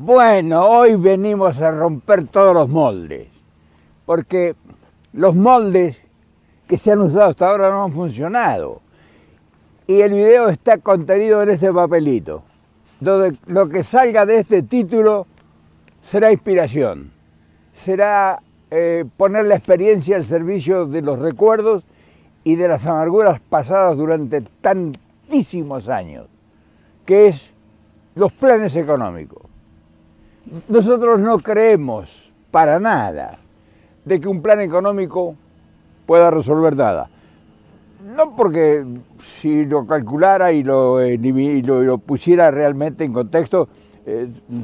Bueno, hoy venimos a romper todos los moldes, porque los moldes que se han usado hasta ahora no han funcionado. Y el video está contenido en este papelito, donde lo que salga de este título será inspiración, será poner la experiencia al servicio de los recuerdos y de las amarguras pasadas durante tantísimos años, que es los planes económicos. Nosotros no creemos para nada de que un plan económico pueda resolver nada. No porque si lo calculara y lo pusiera realmente en contexto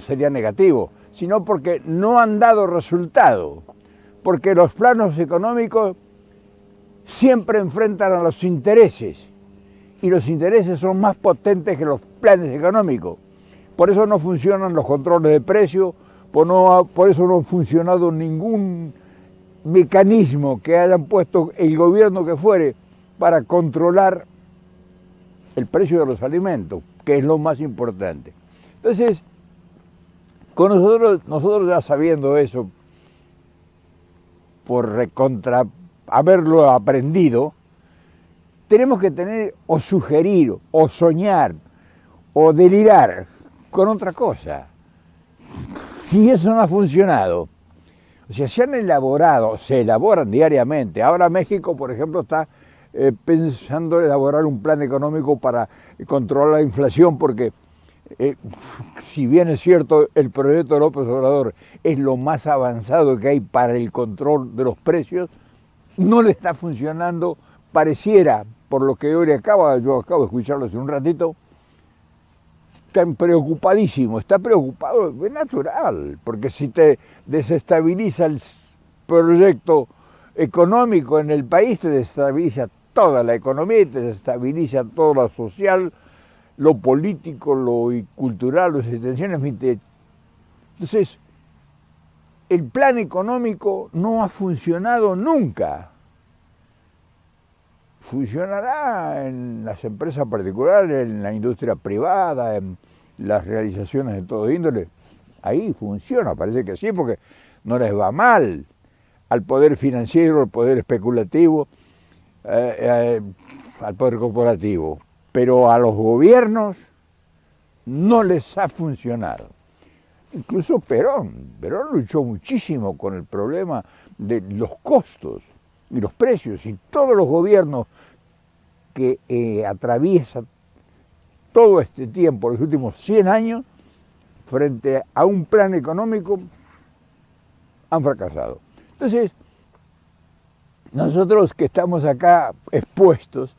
sería negativo, sino porque no han dado resultado, porque los planos económicos siempre enfrentan a los intereses y los intereses son más potentes que los planes económicos. Por eso no funcionan los controles de precios, por eso no ha funcionado ningún mecanismo que hayan puesto el gobierno que fuere para controlar el precio de los alimentos, que es lo más importante. Entonces, con nosotros ya sabiendo eso, por haberlo aprendido, tenemos que tener o sugerir, o soñar, o delirar con otra cosa. Si eso no ha funcionado, o sea, se elaboran diariamente. Ahora México, por ejemplo, está pensando en elaborar un plan económico para controlar la inflación, porque si bien es cierto, el proyecto de López Obrador es lo más avanzado que hay para el control de los precios, no le está funcionando, pareciera, por lo que yo acabo de escucharlo hace un ratito, está preocupado, es natural, porque si te desestabiliza el proyecto económico en el país, te desestabiliza toda la economía, te desestabiliza todo lo social, lo político, lo cultural, las intenciones. Entonces, el plan económico no ha funcionado nunca. Funcionará en las empresas particulares, en la industria privada, en las realizaciones de todo índole. Ahí funciona, parece que sí, porque no les va mal al poder financiero, al poder especulativo, al poder corporativo. Pero a los gobiernos no les ha funcionado. Incluso Perón luchó muchísimo con el problema de los costos y los precios, y todos los gobiernos que atraviesan todo este tiempo, los últimos 100 años, frente a un plan económico, han fracasado. Entonces, nosotros que estamos acá expuestos,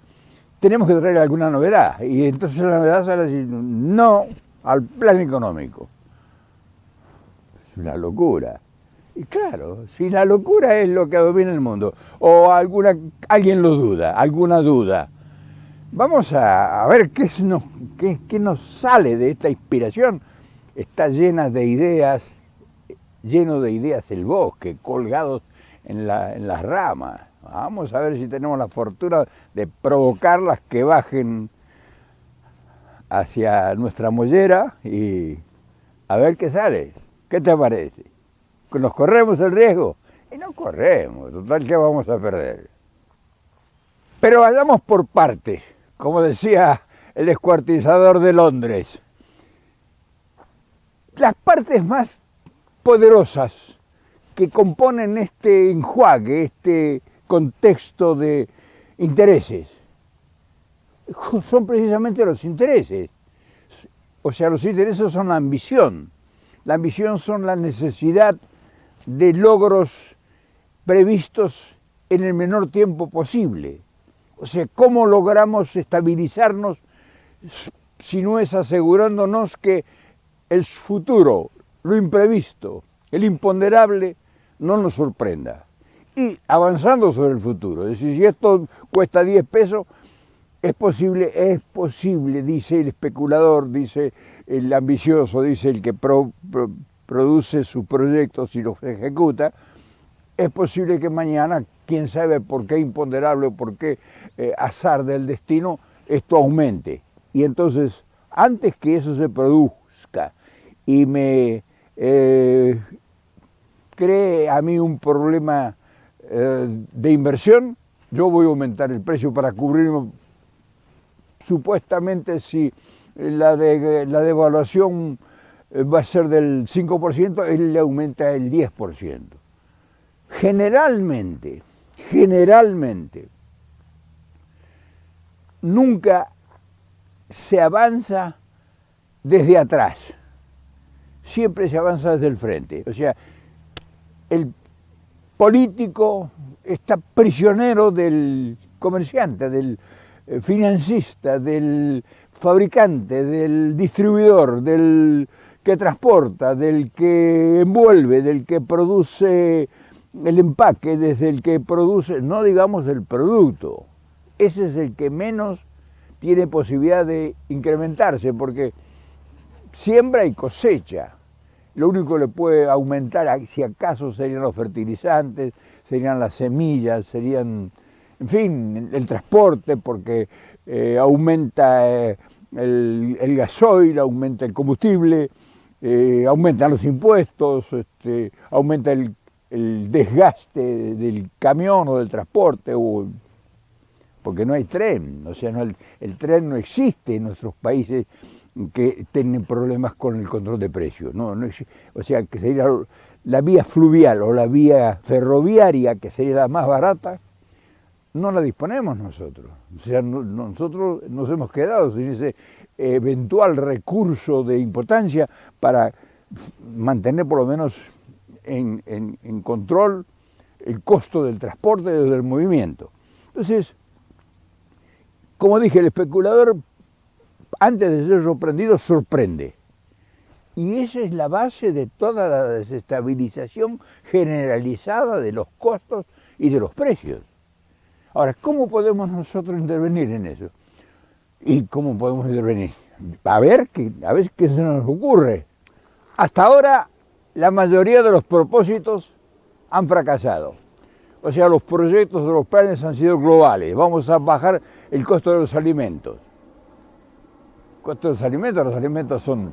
tenemos que traer alguna novedad, y entonces la novedad será decir no al plan económico. Es una locura. Y claro, si la locura es lo que domina el mundo, o alguien lo duda, alguna duda, vamos a ver qué nos sale de esta inspiración. Está lleno de ideas el bosque, colgados en las ramas. Vamos a ver si tenemos la fortuna de provocarlas que bajen hacia nuestra mollera y a ver qué sale. ¿Qué te parece? ¿Nos corremos el riesgo? Y no corremos, total que vamos a perder. Pero vayamos por partes, como decía el descuartizador de Londres. Las partes más poderosas que componen este enjuague, este contexto de intereses, son precisamente los intereses. O sea, los intereses son la ambición. La ambición son la necesidad de logros previstos en el menor tiempo posible. O sea, ¿cómo logramos estabilizarnos si no es asegurándonos que el futuro, lo imprevisto, el imponderable, no nos sorprenda? Y avanzando sobre el futuro, es decir, si esto cuesta 10 pesos, es posible, dice el especulador, dice el ambicioso, dice el que produce sus proyectos y los ejecuta, es posible que mañana, quién sabe por qué imponderable o por qué azar del destino, esto aumente. Y entonces, antes que eso se produzca y me cree a mí un problema de inversión, yo voy a aumentar el precio para cubrirme. Supuestamente si la devaluación va a ser del 5%, él le aumenta el 10%. Generalmente, nunca se avanza desde atrás, siempre se avanza desde el frente. O sea, el político está prisionero del comerciante, del financista, del fabricante, del distribuidor, del que transporta, del que envuelve, del que produce el empaque, desde el que produce, no digamos el producto. Ese es el que menos tiene posibilidad de incrementarse, porque siembra y cosecha. Lo único que le puede aumentar, si acaso, serían los fertilizantes, serían las semillas, serían, en fin, el transporte, porque aumenta el gasoil, aumenta el combustible, aumentan los impuestos, aumenta el desgaste del camión o del transporte, porque no hay tren, o sea, el tren no existe en nuestros países que tienen problemas con el control de precios, o sea, que sería la vía fluvial o la vía ferroviaria, que sería la más barata, no la disponemos nosotros. O sea, nosotros nos hemos quedado sin ese eventual recurso de importancia para mantener por lo menos en control el costo del transporte y del movimiento. Entonces, como dije, el especulador, antes de ser sorprendido, sorprende. Y esa es la base de toda la desestabilización generalizada de los costos y de los precios. Ahora, ¿cómo podemos nosotros intervenir en eso? ¿Y cómo podemos intervenir? A ver qué se nos ocurre. Hasta ahora, la mayoría de los propósitos han fracasado. O sea, los proyectos de los planes han sido globales. Vamos a bajar el costo de los alimentos. El costo de los alimentos son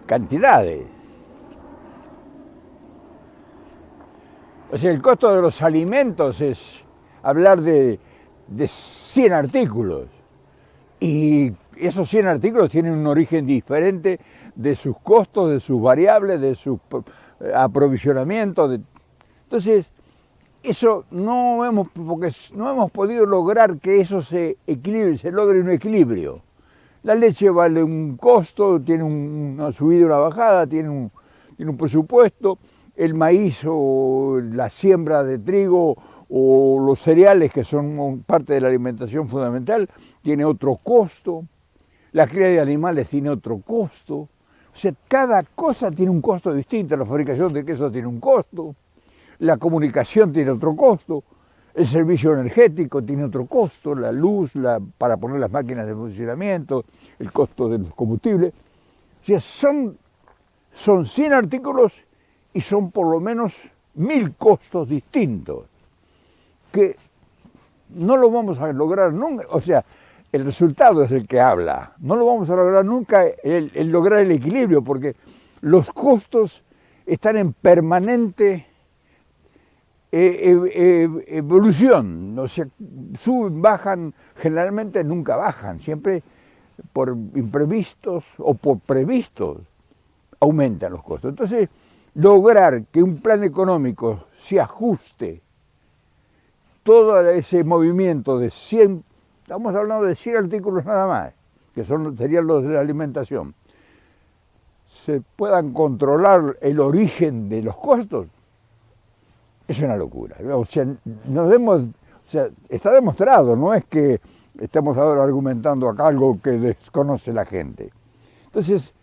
cantidades. O sea, el costo de los alimentos es hablar de 100 artículos. Y esos 100 artículos tienen un origen diferente de sus costos, de sus variables, de su aprovisionamiento. Entonces, eso porque no hemos podido lograr que eso se equilibre, se logre un equilibrio. La leche vale un costo, tiene una subida y una bajada, tiene un presupuesto. El maíz o la siembra de trigo o los cereales, que son parte de la alimentación fundamental, tiene otro costo. La cría de animales tiene otro costo. O sea, cada cosa tiene un costo distinto. La fabricación de queso tiene un costo. La comunicación tiene otro costo. El servicio energético tiene otro costo. La luz, para poner las máquinas de funcionamiento, el costo de los combustibles. O sea, son 100 artículos y son por lo menos 1000 costos distintos, que no lo vamos a lograr nunca. O sea, el resultado es el que habla. No lo vamos a lograr nunca el lograr el equilibrio, porque los costos están en permanente evolución. O sea, suben, bajan, generalmente nunca bajan, siempre por imprevistos o por previstos aumentan los costos. Entonces, lograr que un plan económico se ajuste todo ese movimiento de 100, estamos hablando de 100 artículos nada más, que serían los de la alimentación, se puedan controlar el origen de los costos, es una locura. O sea, está demostrado, no es que estamos ahora argumentando acá algo que desconoce la gente. Entonces,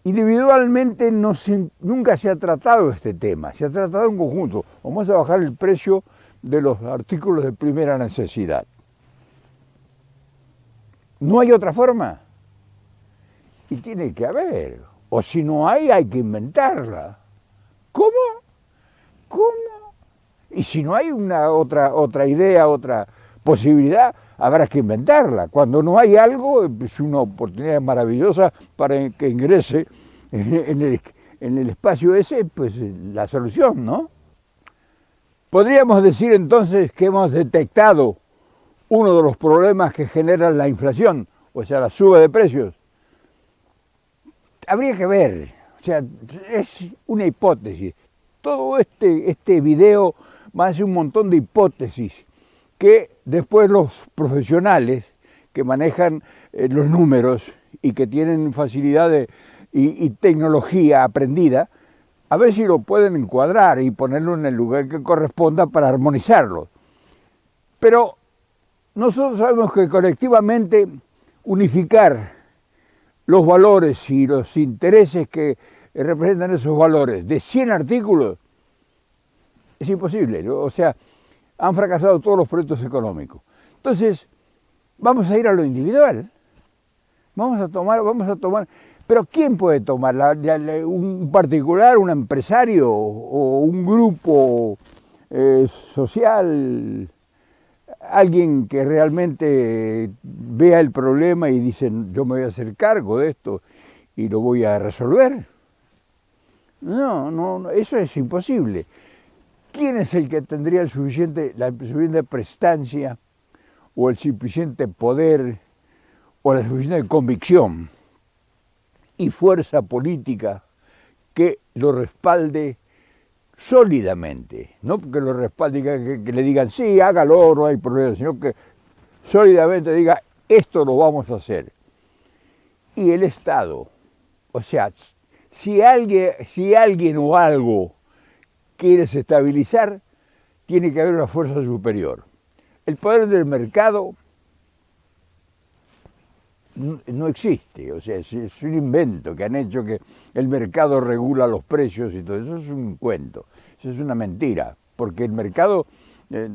individualmente nunca se ha tratado este tema, se ha tratado en conjunto. Vamos a bajar el precio de los artículos de primera necesidad. No hay otra forma. Y tiene que haber. O si no hay que inventarla. ¿Cómo? Y si no hay otra idea, otra posibilidad, habrá que inventarla. Cuando no hay algo, es una oportunidad maravillosa para que ingrese en el espacio ese, pues la solución, ¿no? Podríamos decir entonces que hemos detectado uno de los problemas que generan la inflación, o sea, la suba de precios. Habría que ver, o sea, es una hipótesis. Todo este video va a ser un montón de hipótesis que después los profesionales que manejan los números y que tienen facilidad y tecnología aprendida, a ver si lo pueden encuadrar y ponerlo en el lugar que corresponda para armonizarlo. Pero nosotros sabemos que colectivamente unificar los valores y los intereses que representan esos valores de 100 artículos es imposible, ¿no? O sea, han fracasado todos los proyectos económicos. Entonces, vamos a ir a lo individual. Vamos a tomar. Pero ¿quién puede tomar? ¿Un particular, un empresario o un grupo social? Alguien que realmente vea el problema y dice, yo me voy a hacer cargo de esto y lo voy a resolver. No, eso es imposible. ¿Quién es el que tendría la suficiente prestancia o el suficiente poder o la suficiente convicción y fuerza política que lo respalde sólidamente? No porque lo respalde, que le digan, sí, hágalo, no hay problema, sino que sólidamente diga, esto lo vamos a hacer. Y el Estado, o sea, si alguien o algo quiere desestabilizar, tiene que haber una fuerza superior. El poder del mercado no existe, o sea, es un invento que han hecho, que el mercado regula los precios y todo eso es un cuento, eso es una mentira, porque el mercado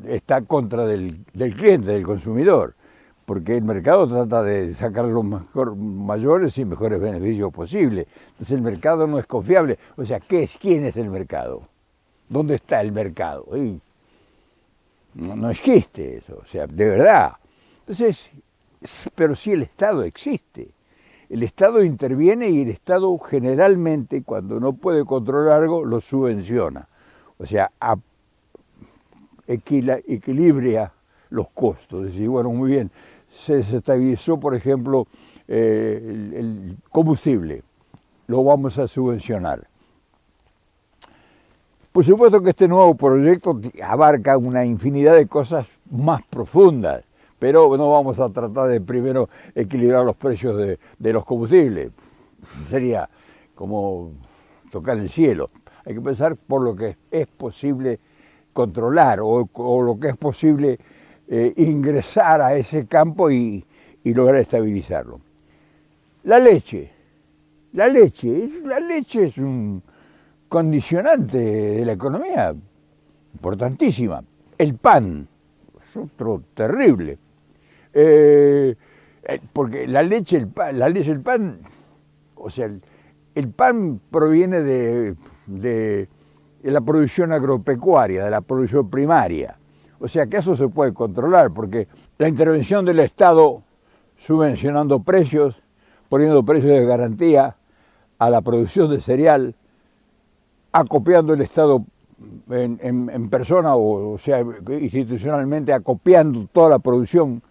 está contra del cliente, del consumidor, porque el mercado trata de sacar los mayores y mejores beneficios posibles. Entonces el mercado no es confiable. O sea, ¿quién es el mercado? ¿Dónde está el mercado? No existe eso, o sea, de verdad. Entonces, pero sí el Estado existe. El Estado interviene y el Estado generalmente, cuando no puede controlar algo, lo subvenciona. O sea, equilibra los costos. Es decir, bueno, muy bien, se estabilizó, por ejemplo, el combustible, lo vamos a subvencionar. Por supuesto que este nuevo proyecto abarca una infinidad de cosas más profundas, pero no vamos a tratar de primero equilibrar los precios de los combustibles. Sería como tocar el cielo. Hay que pensar por lo que es posible controlar o lo que es posible ingresar a ese campo y lograr estabilizarlo. La leche es un condicionante de la economía importantísima. El pan es otro terrible, porque la leche, el pan, o sea, el pan proviene de la producción agropecuaria, de la producción primaria. O sea que eso se puede controlar, porque la intervención del Estado subvencionando precios, poniendo precios de garantía a la producción de cereal, acopiando el Estado en persona, o sea, institucionalmente acopiando toda la producción,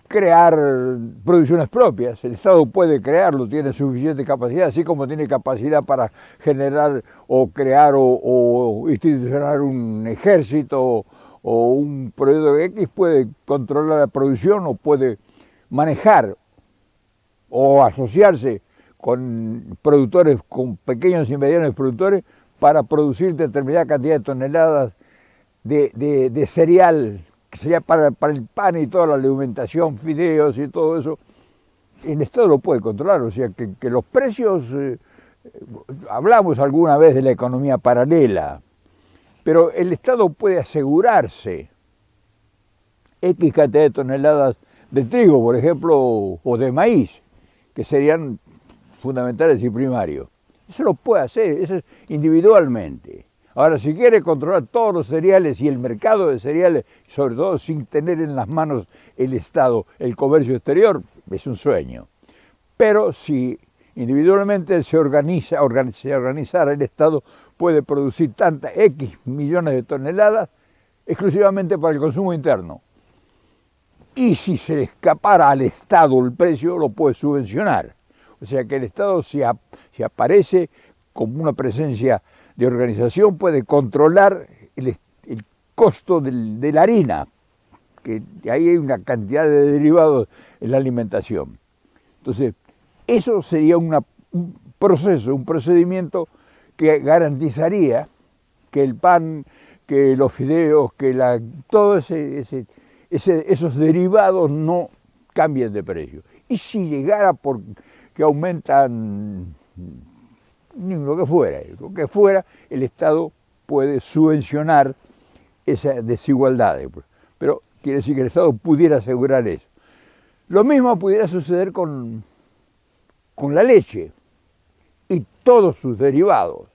crear producciones propias. El Estado puede crearlo, tiene suficiente capacidad, así como tiene capacidad para generar o crear o institucionar un ejército o un proyecto X, puede controlar la producción o puede manejar o asociarse con productores, con pequeños y medianos productores, para producir determinada cantidad de toneladas de cereal, que sería para el pan y toda la alimentación, fideos y todo eso. El Estado lo puede controlar, o sea que los precios, hablamos alguna vez de la economía paralela, pero el Estado puede asegurarse X cantidad de toneladas de trigo, por ejemplo, o de maíz, que serían fundamentales y primarios. Eso lo puede hacer, eso es individualmente. Ahora, si quiere controlar todos los cereales y el mercado de cereales, sobre todo sin tener en las manos el Estado el comercio exterior, es un sueño. Pero si Individualmente se organizara el Estado puede producir tantas X millones de toneladas exclusivamente para el consumo interno. Y si se le escapara al Estado el precio, lo puede subvencionar. O sea que el Estado, si aparece como una presencia de organización, puede controlar el costo de la harina, que ahí hay una cantidad de derivados en la alimentación. Entonces, eso sería un procedimiento que garantizaría que el pan, que los fideos, que todos esos derivados no cambien de precio. Y si llegara por que aumentan lo que fuera, el Estado puede subvencionar esas desigualdades. Pero quiere decir que el Estado pudiera asegurar eso. Lo mismo pudiera suceder con la leche y todos sus derivados.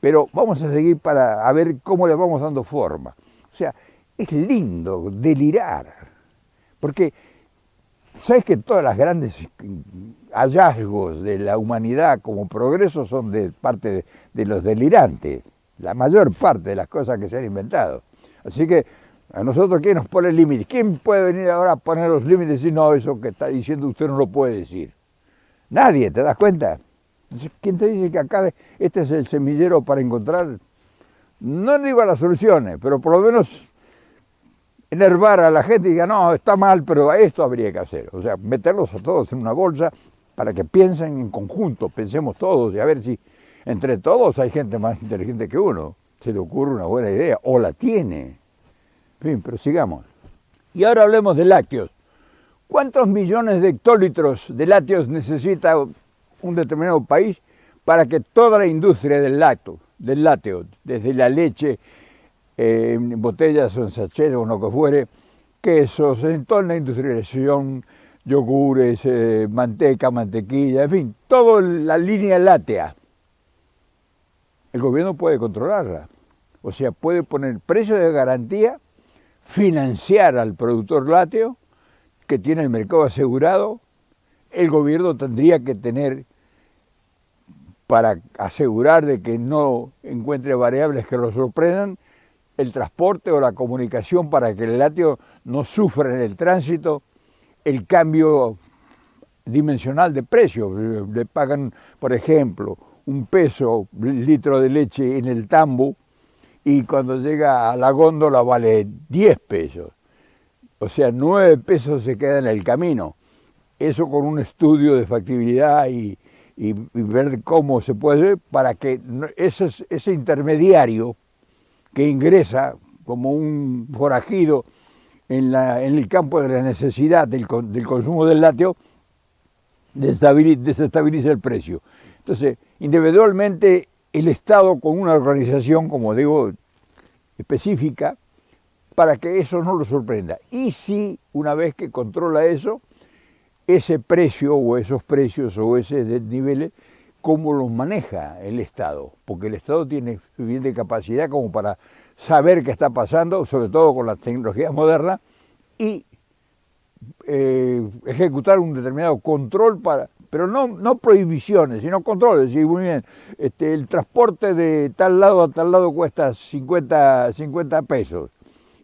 Pero vamos a seguir a ver cómo le vamos dando forma. O sea, es lindo delirar, porque sabes que todas las grandes hallazgos de la humanidad como progreso son de parte de los delirantes, la mayor parte de las cosas que se han inventado. Así que a nosotros, ¿quién nos pone límites? ¿Quién puede venir ahora a poner los límites y decir, no, eso que está diciendo usted no lo puede decir? Nadie, ¿te das cuenta? Entonces, ¿quién te dice que acá este es el semillero para encontrar, no digo las soluciones, pero por lo menos enervar a la gente y diga, no, está mal, pero esto habría que hacer? O sea, meterlos a todos en una bolsa para que piensen en conjunto, pensemos todos y a ver si entre todos hay gente más inteligente que uno. Se le ocurre una buena idea, o la tiene. En fin, pero sigamos. Y ahora hablemos de lácteos. ¿Cuántos millones de hectolitros de lácteos necesita un determinado país para que toda la industria del lácteo, desde la leche, en botellas o en sachets o lo que fuere, quesos, en toda la industrialización, yogures, manteca, mantequilla, en fin, toda la línea láctea? El gobierno puede controlarla, o sea, puede poner precios de garantía, financiar al productor lácteo, que tiene el mercado asegurado. El gobierno tendría que tener, para asegurar de que no encuentre variables que lo sorprendan, el transporte o la comunicación para que el lácteo no sufra en el tránsito el cambio dimensional de precio. Le pagan, por ejemplo, $1 el litro de leche en el tambo y cuando llega a la góndola vale 10 pesos. O sea, 9 pesos se quedan en el camino. Eso con un estudio de factibilidad y ver cómo se puede hacer para que ese intermediario que ingresa como un forajido en el campo de la necesidad del consumo del lácteo desestabilice el precio. Entonces, individualmente el Estado con una organización, como digo, específica, para que eso no lo sorprenda. Y si una vez que controla eso, ese precio o esos precios o esos niveles, ¿cómo los maneja el Estado? Porque el Estado tiene suficiente capacidad como para saber qué está pasando, sobre todo con las tecnologías modernas, y ejecutar un determinado control pero no prohibiciones, sino controles. Y muy bien, el transporte de tal lado a tal lado cuesta 50 pesos.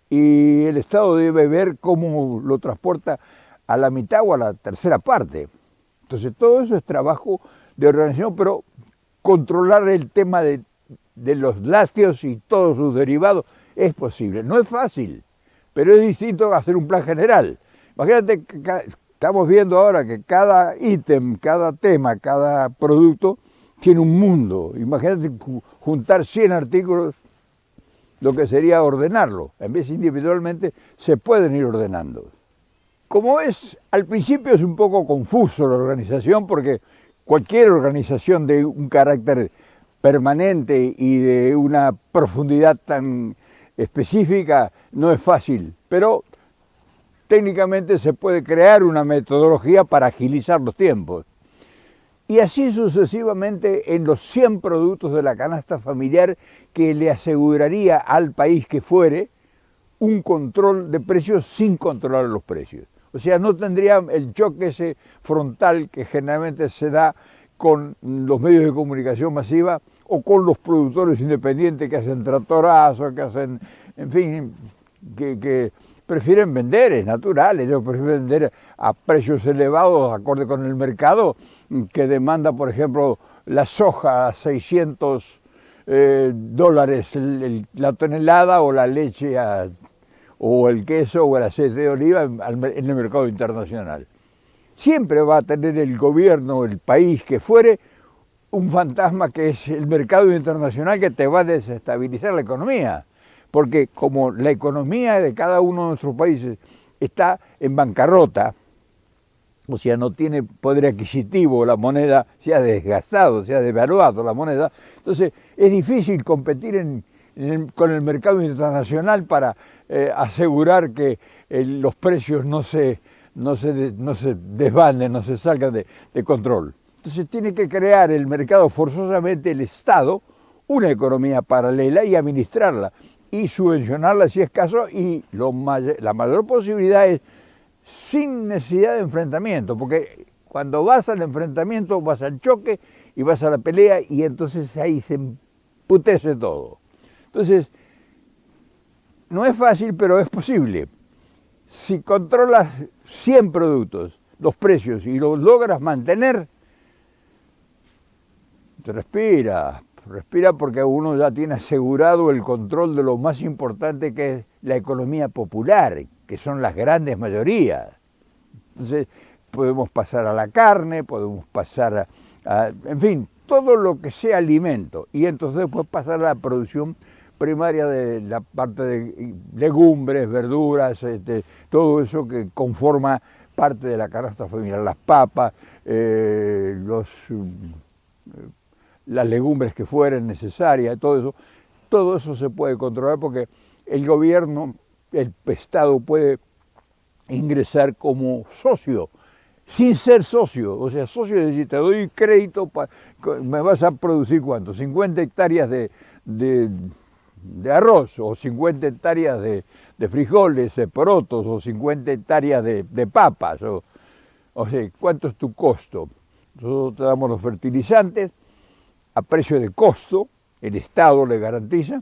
Y el Estado debe ver cómo lo transporta a la mitad o a la tercera parte. Entonces todo eso es trabajo de organización, pero controlar el tema de los lácteos y todos sus derivados es posible. No es fácil, pero es distinto a hacer un plan general. Imagínate que estamos viendo ahora que cada ítem, cada tema, cada producto tiene un mundo. Imagínate juntar 100 artículos, lo que sería ordenarlo. En vez individualmente se pueden ir ordenando. Como es, al principio es un poco confuso la organización porque cualquier organización de un carácter permanente y de una profundidad tan específica no es fácil, pero técnicamente se puede crear una metodología para agilizar los tiempos. Y así sucesivamente en los 100 productos de la canasta familiar que le aseguraría al país que fuere un control de precios sin controlar los precios. O sea, no tendría el choque ese frontal que generalmente se da con los medios de comunicación masiva o con los productores independientes que hacen tractorazos, que hacen, en fin, que prefieren vender, es natural, ellos prefieren vender a precios elevados, acorde con el mercado, que demanda, por ejemplo, la soja a $600 la tonelada, o la leche o el queso o el aceite de oliva en el mercado internacional. Siempre va a tener el gobierno, el país que fuere, un fantasma que es el mercado internacional, que te va a desestabilizar la economía. Porque como la economía de cada uno de nuestros países está en bancarrota, o sea, no tiene poder adquisitivo, la moneda se ha desgastado, se ha devaluado la moneda, entonces es difícil competir con el mercado internacional para asegurar que los precios no se desbanden, no se salgan de control. Entonces tiene que crear el mercado forzosamente el Estado, una economía paralela, y administrarla y subvencionarla si es caso, y la mayor posibilidad es sin necesidad de enfrentamiento, porque cuando vas al enfrentamiento vas al choque y vas a la pelea, y entonces ahí se emputece todo. Entonces, no es fácil, pero es posible. Si controlas 100 productos, los precios, y los logras mantener, respira porque uno ya tiene asegurado el control de lo más importante, que es la economía popular, que son las grandes mayorías. Entonces podemos pasar a la carne, podemos pasar en fin, todo lo que sea alimento, y entonces después pasar a la producción primaria de la parte de legumbres, verduras, todo eso que conforma parte de la canasta familiar, las papas, las legumbres que fueren necesarias, todo eso se puede controlar, porque el gobierno, el Estado puede ingresar como socio, sin ser socio. O sea, socio es decir, te doy crédito, me vas a producir ¿cuánto? 50 hectáreas de arroz, o 50 hectáreas de frijoles, de porotos, o 50 hectáreas de papas, o sea, ¿cuánto es tu costo? Nosotros te damos los fertilizantes a precio de costo, el Estado le garantiza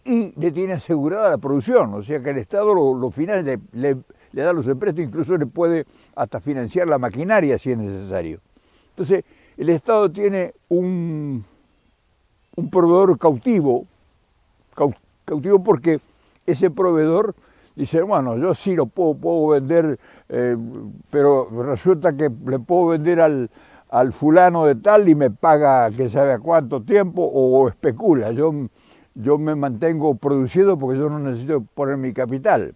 y le tiene asegurada la producción, o sea que el Estado lo financia, le da los empréstitos, incluso le puede hasta financiar la maquinaria si es necesario. Entonces, el Estado tiene un proveedor cautivo porque ese proveedor dice, bueno, yo sí lo puedo vender, pero resulta que le puedo vender al fulano de tal y me paga que sabe a cuánto tiempo, o especula. Yo me mantengo produciendo porque yo no necesito poner mi capital.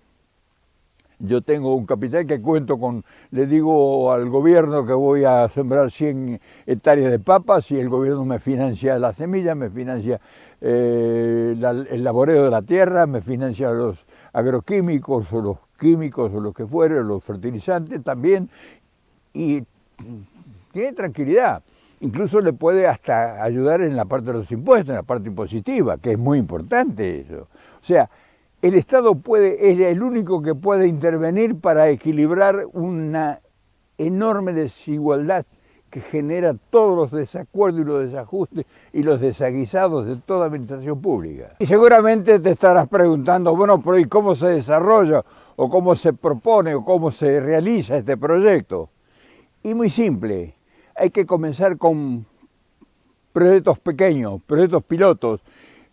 Yo tengo un capital que cuento con, le digo al gobierno que voy a sembrar 100 hectáreas de papas, y el gobierno me financia la semilla, me financia el laboreo de la tierra, me financia los agroquímicos o los químicos o lo que fuere, los fertilizantes también, y tiene tranquilidad. Incluso le puede hasta ayudar en la parte de los impuestos, en la parte impositiva, que es muy importante eso. O sea, el Estado es el único que puede intervenir para equilibrar una enorme desigualdad que genera todos los desacuerdos y los desajustes y los desaguisados de toda administración pública. Y seguramente te estarás preguntando, bueno, pero ¿y cómo se desarrolla, o cómo se propone, o cómo se realiza este proyecto? Y muy simple, hay que comenzar con proyectos pequeños, proyectos pilotos,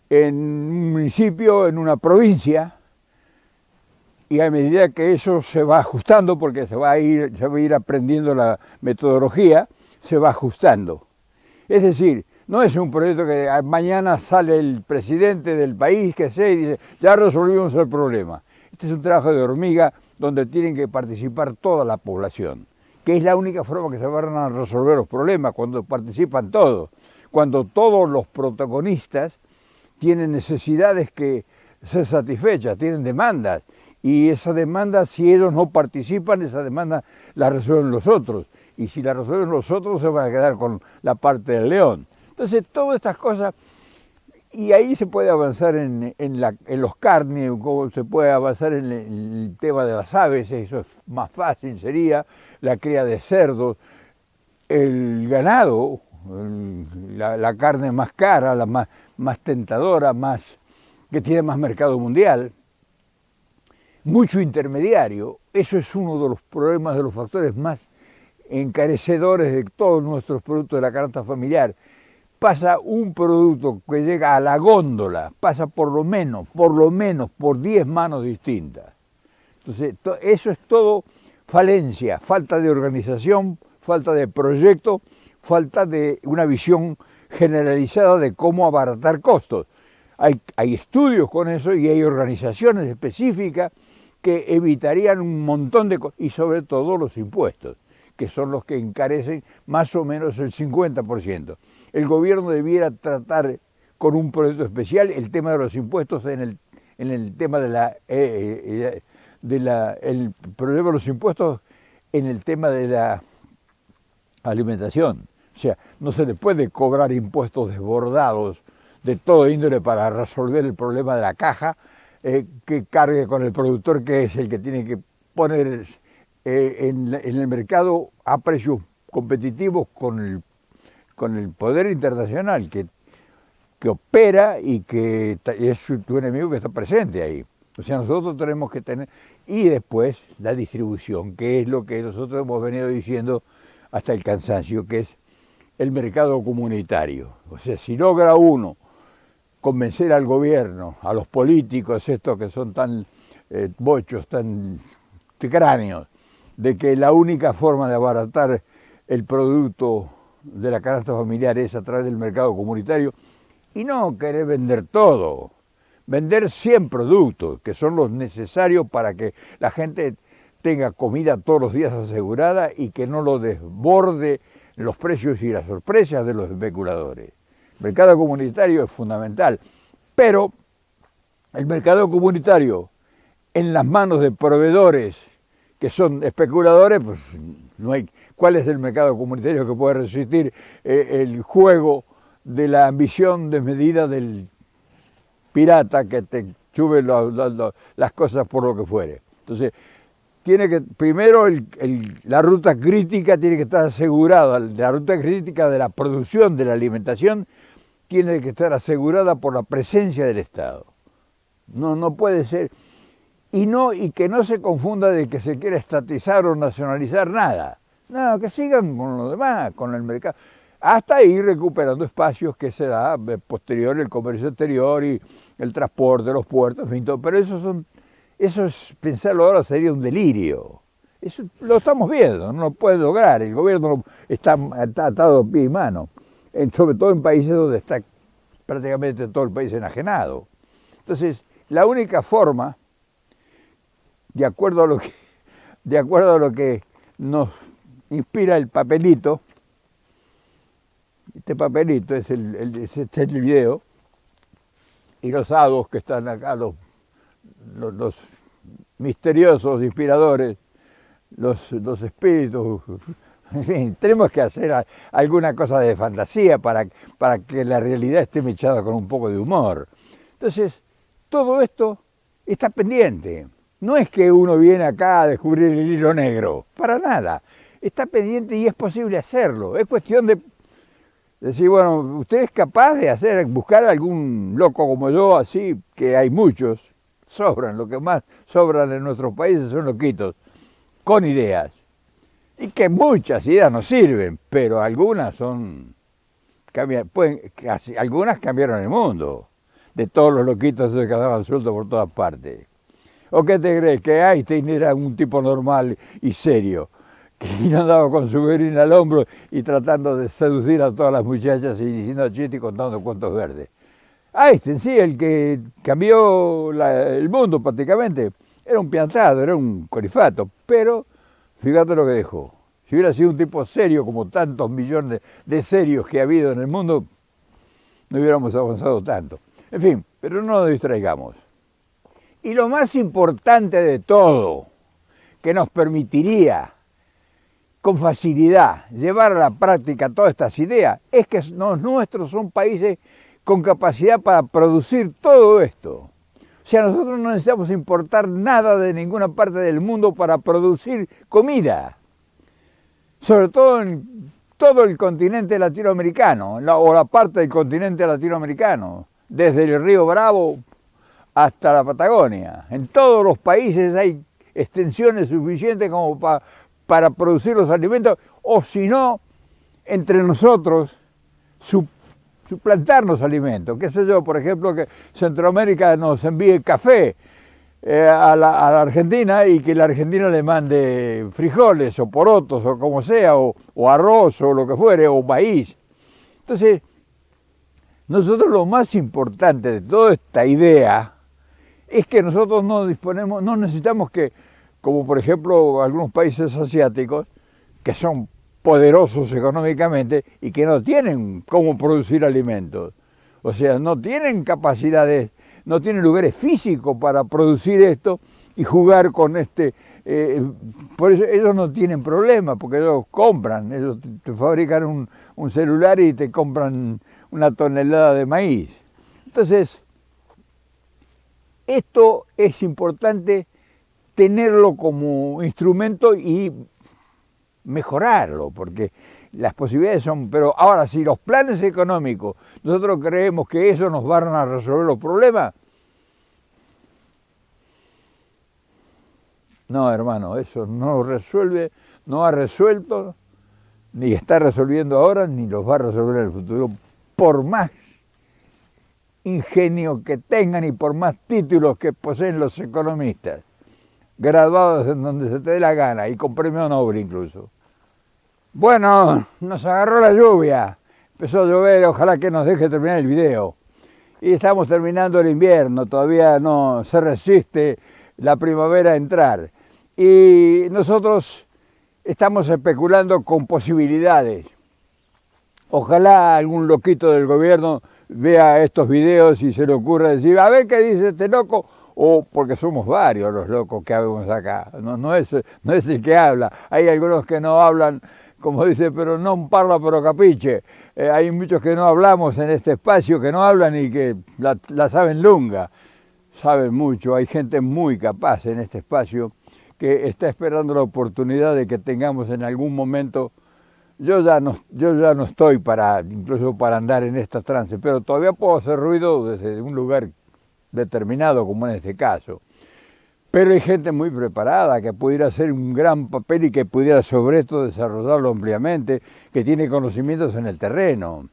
en un municipio, en una provincia, y a medida que eso se va ajustando, porque se va a ir aprendiendo la metodología, se va ajustando. Es decir, no es un proyecto que mañana sale el presidente del país que sea y dice, ya resolvimos el problema. Este es un trabajo de hormiga donde tienen que participar toda la población, que es la única forma que se van a resolver los problemas, cuando participan todos, cuando todos los protagonistas tienen necesidades que ser satisfechas, tienen demandas, y esas demandas, si ellos no participan, esas demandas las resuelven los otros, y si las resuelven los otros se van a quedar con la parte del león. Entonces, todas estas cosas Y ahí se puede avanzar en los carnes, se puede avanzar en el tema de las aves, eso es más fácil, sería la cría de cerdos, el ganado, la carne más cara, más tentadora, que tiene más mercado mundial, mucho intermediario. Eso es uno de los problemas, de los factores más encarecedores de todos nuestros productos de la canasta familiar. Pasa un producto que llega a la góndola, pasa por lo menos por 10 manos distintas. Entonces, eso es todo falencia, falta de organización, falta de proyecto, falta de una visión generalizada de cómo abaratar costos. Hay estudios con eso y hay organizaciones específicas que evitarían un montón de cosas, y sobre todo los impuestos, que son los que encarecen más o menos el 50%. El gobierno debiera tratar con un proyecto especial el tema de los impuestos en el tema el problema de los impuestos en el tema de la alimentación. O sea, no se le puede cobrar impuestos desbordados de todo índole para resolver el problema de la caja, que cargue con el productor, que es el que tiene que poner en el mercado a precios competitivos con el poder internacional que opera y que es tu enemigo que está presente ahí. O sea, nosotros tenemos que tener, y después la distribución, que es lo que nosotros hemos venido diciendo hasta el cansancio, que es el mercado comunitario. O sea, si logra uno convencer al gobierno, a los políticos estos que son tan bochos, tan cráneos, de que la única forma de abaratar el producto de la canasta familiar es a través del mercado comunitario, y no querer vender todo, vender 100 productos que son los necesarios para que la gente tenga comida todos los días asegurada y que no lo desborde los precios y las sorpresas de los especuladores. El mercado comunitario es fundamental, pero el mercado comunitario en las manos de proveedores que son especuladores, pues no hay. ¿Cuál es el mercado comunitario que puede resistir el juego de la ambición desmedida del pirata que te sube las cosas por lo que fuere? Entonces, primero la ruta crítica tiene que estar asegurada, la ruta crítica de la producción de la alimentación tiene que estar asegurada por la presencia del Estado. No puede ser. Y que no se confunda de que se quiera estatizar o nacionalizar nada. No, que sigan con lo demás, con el mercado. Hasta ir recuperando espacios que se da posterior, el comercio exterior y el transporte, los puertos, en fin, todo. Pero pensarlo ahora sería un delirio. Eso lo estamos viendo, no lo puede lograr. El gobierno está atado a pie y mano, sobre todo en países donde está prácticamente todo el país enajenado. Entonces, la única forma, de acuerdo a lo que nos inspira el papelito, este papelito es este es el video, y los hados que están acá, los misteriosos inspiradores, los espíritus, en fin, tenemos que hacer alguna cosa de fantasía para que la realidad esté mechada con un poco de humor. Entonces, todo esto está pendiente. No es que uno viene acá a descubrir el hilo negro, para nada. Está pendiente y es posible hacerlo. Es cuestión de decir, bueno, usted es capaz de buscar algún loco como yo, así, que hay muchos, sobran, lo que más sobran en nuestros países son loquitos, con ideas. Y que muchas ideas no sirven, pero algunas algunas cambiaron el mundo, de todos los loquitos que andaban sueltos por todas partes. ¿O qué te crees? Que Einstein era un tipo normal y serio, que andaba con su violín al hombro y tratando de seducir a todas las muchachas y diciendo chistes y contando cuentos verdes. Einstein, sí, el que cambió el mundo prácticamente, era un piantado, era un corifato, pero fíjate lo que dejó. Si hubiera sido un tipo serio como tantos millones de serios que ha habido en el mundo, no hubiéramos avanzado tanto. En fin, pero no nos distraigamos. Y lo más importante de todo, que nos permitiría con facilidad llevar a la práctica todas estas ideas, es que los nuestros son países con capacidad para producir todo esto. O sea, nosotros no necesitamos importar nada de ninguna parte del mundo para producir comida, sobre todo en todo el continente latinoamericano, o la parte del continente latinoamericano, desde el río Bravo hasta la Patagonia. En todos los países hay extensiones suficientes como para producir los alimentos, o si no, entre nosotros, suplantarnos alimentos. Qué sé yo, por ejemplo, que Centroamérica nos envíe café a la Argentina y que la Argentina le mande frijoles o porotos o como sea, o arroz o lo que fuere, o maíz. Entonces, nosotros lo más importante de toda esta idea es que nosotros no necesitamos que, como por ejemplo algunos países asiáticos, que son poderosos económicamente y que no tienen cómo producir alimentos. O sea, no tienen capacidades, no tienen lugares físicos para producir esto y jugar con por eso ellos no tienen problema, porque ellos compran, ellos te fabrican un celular y te compran una tonelada de maíz. Entonces, esto es importante tenerlo como instrumento y mejorarlo, porque las posibilidades son... Pero ahora, si los planes económicos, nosotros creemos que eso nos van a resolver los problemas, no, hermano, eso no resuelve, no ha resuelto, ni está resolviendo ahora, ni los va a resolver en el futuro, por más ingenio que tengan y por más títulos que poseen los economistas, graduados en donde se te dé la gana y con premio Nobel incluso. Bueno, nos agarró la lluvia, empezó a llover, ojalá que nos deje terminar el video. Y estamos terminando el invierno, todavía no se resiste la primavera a entrar. Y nosotros estamos especulando con posibilidades. Ojalá algún loquito del gobierno vea estos videos y se le ocurra decir, a ver qué dice este loco, o porque somos varios los locos que habemos acá, no es el que habla, hay algunos que no hablan, como dice, pero no parla pero capiche, hay muchos que no hablamos en este espacio, que no hablan y que la saben lunga, saben mucho, hay gente muy capaz en este espacio que está esperando la oportunidad de que tengamos en algún momento. Yo ya no estoy incluso para andar en esta trance, pero todavía puedo hacer ruido desde un lugar determinado, como en este caso. Pero hay gente muy preparada que pudiera hacer un gran papel y que pudiera sobre esto desarrollarlo ampliamente, que tiene conocimientos en el terreno.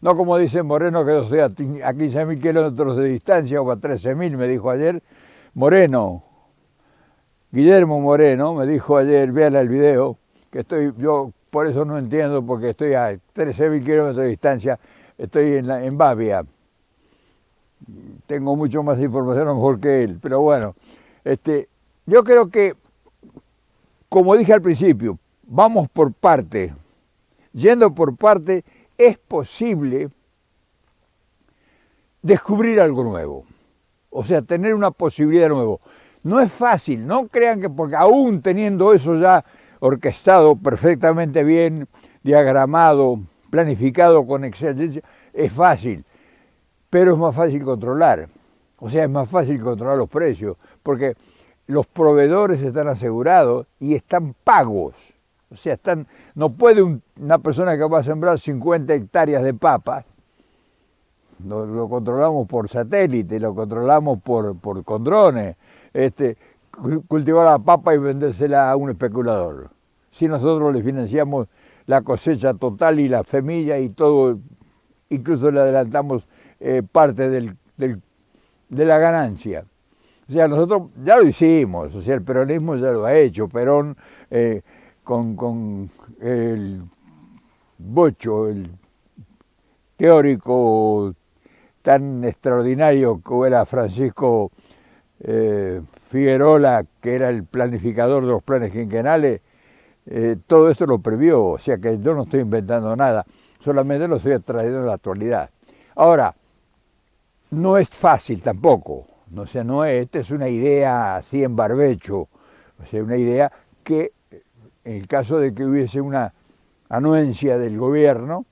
No como dice Moreno, que estoy a 15.000 kilómetros de distancia o a 13.000, me dijo ayer. Guillermo Moreno, me dijo ayer, vean el video, que yo por eso no entiendo, porque estoy a 13.000 kilómetros de distancia, estoy en Babia. Tengo mucho más información a lo mejor que él, pero bueno, yo creo que, como dije al principio, vamos por parte. Yendo por parte, es posible descubrir algo nuevo, o sea, tener una posibilidad nueva. No es fácil, no crean que porque aún teniendo eso ya orquestado perfectamente bien, diagramado, planificado con excelencia, es fácil, pero es más fácil controlar. O sea, es más fácil controlar los precios, porque los proveedores están asegurados y están pagos. O sea, no puede una persona que va a sembrar 50 hectáreas de papas, lo controlamos por satélite, lo controlamos con drones, cultivar la papa y vendérsela a un especulador. Si nosotros le financiamos la cosecha total y la semilla y todo, incluso le adelantamos parte de la ganancia. O sea, nosotros ya lo hicimos, o sea, el peronismo ya lo ha hecho. Perón con el Bocho, el teórico tan extraordinario que era Francisco Figueroa, que era el planificador de los planes quinquenales, todo esto lo previó, o sea que yo no estoy inventando nada, solamente lo estoy trayendo a la actualidad. Ahora, no es fácil tampoco, o sea, esta es una idea así en barbecho, o sea, una idea que en el caso de que hubiese una anuencia del gobierno,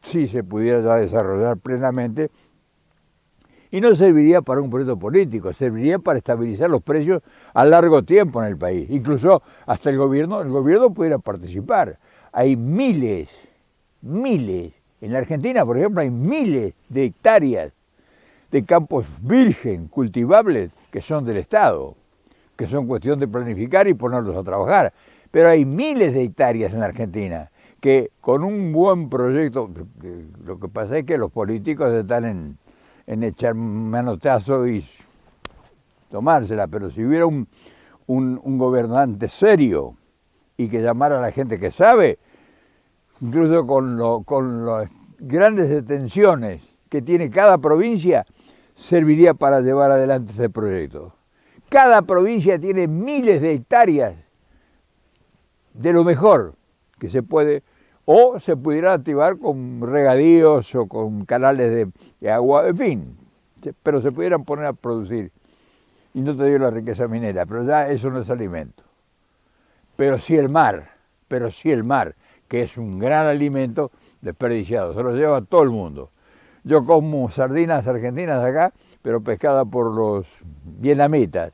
si se pudiera ya desarrollar plenamente, y no serviría para un proyecto político, serviría para estabilizar los precios a largo tiempo en el país. Incluso hasta el gobierno pudiera participar. Hay miles, en la Argentina, por ejemplo, hay miles de hectáreas de campos virgen, cultivables, que son del Estado, que son cuestión de planificar y ponerlos a trabajar. Pero hay miles de hectáreas en la Argentina que con un buen proyecto, lo que pasa es que los políticos están en echar manotazo y tomársela, pero si hubiera un gobernante serio y que llamara a la gente que sabe, incluso con las grandes detenciones que tiene cada provincia, serviría para llevar adelante ese proyecto. Cada provincia tiene miles de hectáreas de lo mejor que se puede, o se pudiera activar con regadíos o con canales de agua, en fin, pero se pudieran poner a producir. Y no te digo la riqueza minera, pero ya eso no es alimento. Pero sí el mar, que es un gran alimento desperdiciado, se lo lleva todo el mundo. Yo como sardinas argentinas acá, pero pescadas por los vietnamitas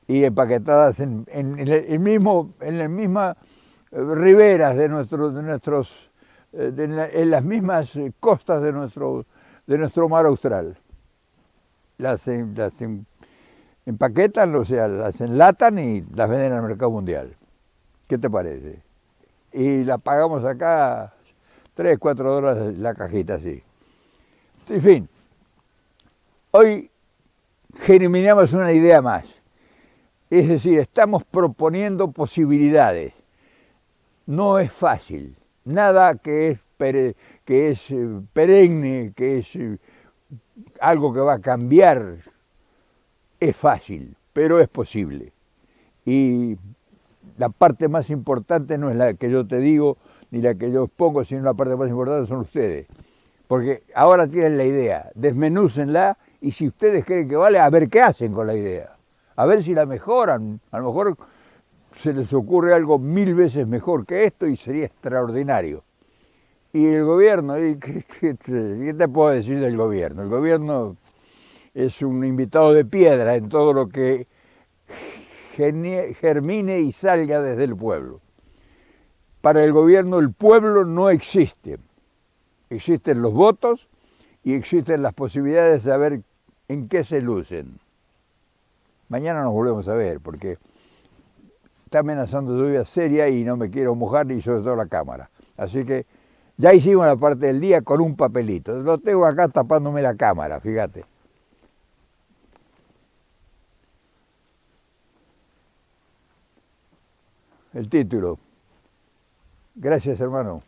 y empaquetadas en las mismas riberas de en las mismas costas de nuestro mar austral. Las empaquetan, o sea, las enlatan y las venden al mercado mundial. ¿Qué te parece? Y las pagamos acá $3-4 la cajita, así. En fin, hoy germinamos una idea más. Es decir, estamos proponiendo posibilidades. No es fácil. Nada que es perenne, que es algo que va a cambiar, es fácil, pero es posible. Y la parte más importante no es la que yo te digo ni la que yo expongo, sino la parte más importante son ustedes. Porque ahora tienen la idea, desmenúcenla y si ustedes creen que vale, a ver qué hacen con la idea. A ver si la mejoran. A lo mejor se les ocurre algo 1000 veces mejor que esto y sería extraordinario. Y el gobierno, ¿qué te puedo decir del gobierno? El gobierno es un invitado de piedra en todo lo que germine y salga desde el pueblo. Para el gobierno el pueblo no existe. Existen los votos y existen las posibilidades de saber en qué se lucen. Mañana nos volvemos a ver porque está amenazando lluvia seria y no me quiero mojar ni sobre todo la cámara. Así que ya hicimos la parte del día con un papelito. Lo tengo acá tapándome la cámara, fíjate. El título. Gracias, hermano.